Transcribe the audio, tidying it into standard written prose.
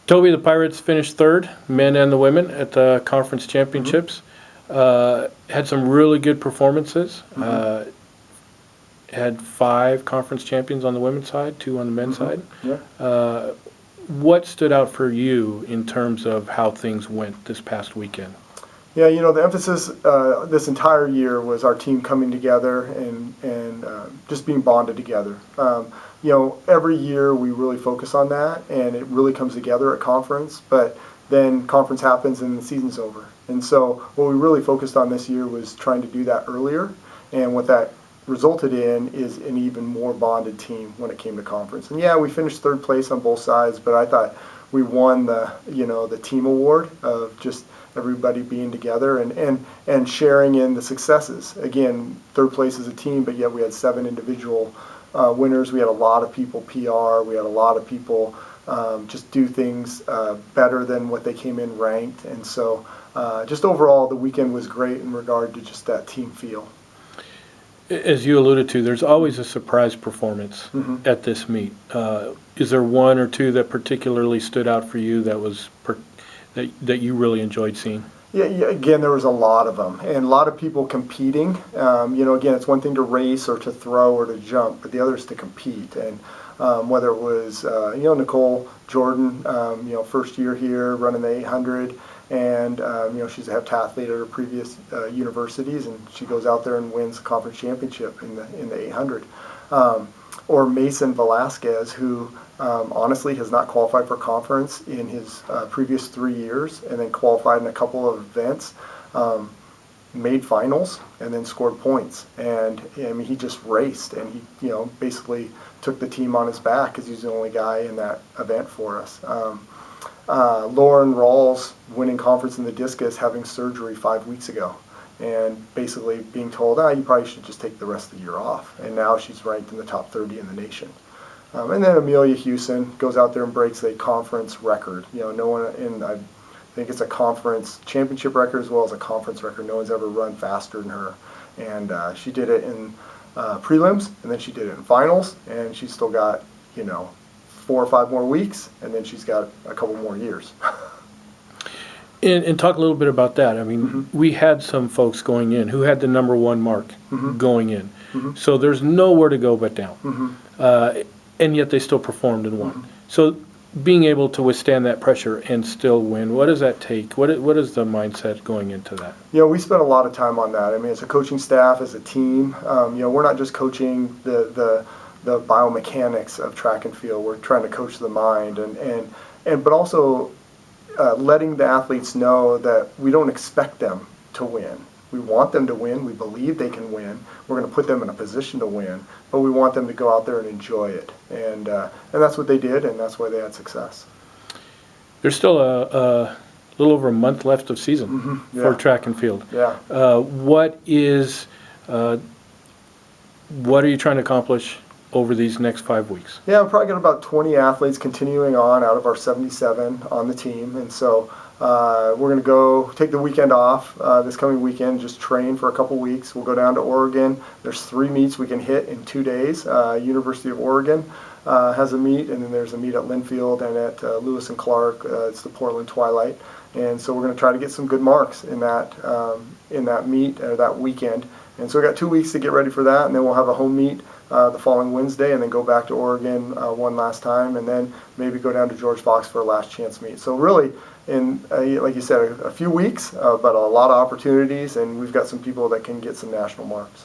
Toby, the Pirates finished third, men and the women, at the conference championships. Had some really good performances. Had 5 conference champions on the women's side, 2 on the men's side. Yeah. What stood out for you in terms of how things went this past weekend? Yeah, the emphasis this entire year was our team coming together and just being bonded together. Every year we really focus on that, and it really comes together at conference, but then conference happens and the season's over. And so what we really focused on this year was trying to do that earlier, and what that resulted in is an even more bonded team when it came to conference. And yeah, we finished third place on both sides, but I thought we won the team award of just everybody being together and sharing in the successes. Again, third place as a team, but yet we had 7 individual winners. We had a lot of people PR. We had a lot of people just do things better than what they came in ranked. And so just overall, the weekend was great in regard to just that team feel. As you alluded to, there's always a surprise performance at this meet. Is there one or two that particularly stood out for you that was that you really enjoyed seeing? Yeah, again, there was a lot of them, and a lot of people competing. Again, it's one thing to race or to throw or to jump, but the other is to compete. And whether it was, Nicole Jordan, first year here running the 800, and she's a heptathlete at her previous universities, and she goes out there and wins the conference championship in the 800. Or Mason Velasquez, who honestly has not qualified for conference in his previous 3 years, and then qualified in a couple of events, made finals, and then scored points. And I mean, he just raced, and he basically took the team on his back because he's the only guy in that event for us. Lauren Rawls winning conference in the discus, having surgery 5 weeks ago, and basically being told, you probably should just take the rest of the year off. And now she's ranked in the top 30 in the nation. And then Amelia Hewson goes out there and breaks a conference record. No one I think it's a conference championship record as well as a conference record. No one's ever run faster than her. And she did it in prelims, and then she did it in finals, and she's still got, 4 or 5 more weeks, and then she's got a couple more years. And talk a little bit about that. I mean, we had some folks going in who had the number 1 mark going in. So there's nowhere to go but down. And yet they still performed and won. So being able to withstand that pressure and still win, what does that take? What is the mindset going into that? We spent a lot of time on that. I mean, as a coaching staff, as a team, we're not just coaching the biomechanics of track and field. We're trying to coach the mind but also letting the athletes know that we don't expect them to win. We want them to win. We believe they can win. We're going to put them in a position to win, but we want them to go out there and enjoy it. And that's what they did, and that's why they had success. There's still a little over a month left of season for track and field. Yeah. What are you trying to accomplish over these next 5 weeks? Yeah, we've probably got about 20 athletes continuing on out of our 77 on the team, and so we're going to go take the weekend off this coming weekend, just train for a couple weeks. We'll go down to Oregon. There's 3 meets we can hit in 2 days. University of Oregon has a meet, and then there's a meet at Linfield and at Lewis and Clark. It's the Portland Twilight, and so we're going to try to get some good marks in that meet or that weekend. And so we got 2 weeks to get ready for that, and then we'll have a home meet the following Wednesday, and then go back to Oregon one last time, and then maybe go down to George Fox for a last chance meet. So really, in like you said, a few weeks, but a lot of opportunities, and we've got some people that can get some national marks.